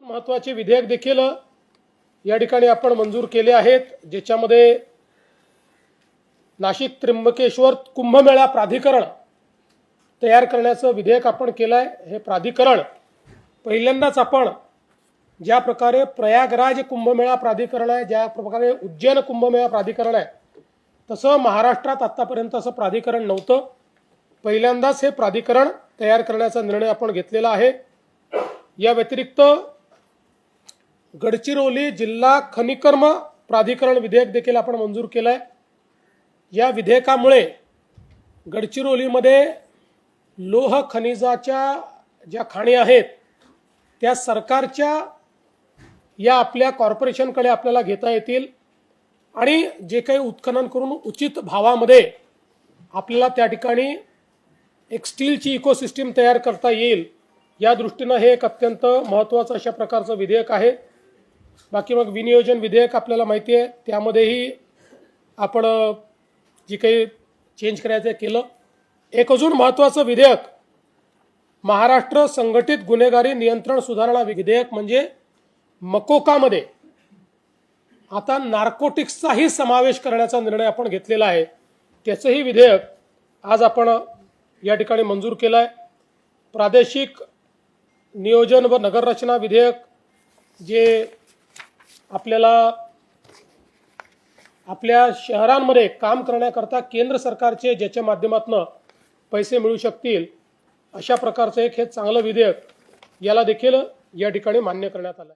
महत्त्वाचे विधेयक देखील या ठिकाणी आपण मंजूर केले आहेत, ज्याच्यामध्ये नाशिक त्र्यंबकेश्वर कुंभमेळा प्राधिकरण तयार करण्याचं विधेयक आपण केलं आहे। हे प्राधिकरण पहिल्यांदाच आपण ज्या प्रकारे प्रयागराज कुंभमेळा प्राधिकरण आहे, ज्या प्रकारे उज्जैन कुंभमेळा प्राधिकरण आहे, तसं महाराष्ट्रात आतापर्यंत असं प्राधिकरण नव्हतं। पहिल्यांदाच हे प्राधिकरण तयार करण्याचा निर्णय आपण घेतलेला आहे। या व्यतिरिक्त गडचिरोली जिल्हा खनिकर्म प्राधिकरण विधेयक देखील आपण मंजूर केलं आहे। या विधेयकामुळे गडचिरोलीमध्ये लोह खनिजाच्या ज्या खाणी आहेत त्या सरकारच्या या आपल्या कॉर्पोरेशनकडे आपल्याला घेता येतील आणि जे काही उत्खनन करून उचित भावामध्ये आपल्याला त्या ठिकाणी एक स्टीलची इकोसिस्टम तयार करता येईल, या दृष्टीने हे एक अत्यंत महत्त्वाचं अशा प्रकारचं विधेयक आहे। बाकी मग विनियोजन विधेयक आपल्याला माहिती आहे, त्यामध्येही आपण जे काही चेंज करायचं केलं। एक अजून महत्त्वाचं विधेयक महाराष्ट्र संघटित गुन्हेगारी नियंत्रण सुधारणा विधेयक म्हणजे मकोकामध्ये आता नार्कोटिक्सचाही समावेश करण्याचा निर्णय आपण घेतलेला आहे। त्याचंही विधेयक आज आपण या ठिकाणी मंजूर केलं आहे। प्रादेशिक नियोजन व नगररचना विधेयक जे आपल्याला आपल्या शहरांमध्ये काम करण्याकरता केंद्र सरकारचे ज्याच्या माध्यमातून पैसे मिळू शकतील अशा प्रकारचं एक हे चांगलं विधेयक, याला देखील या ठिकाणी मान्य करण्यात आलं आहे।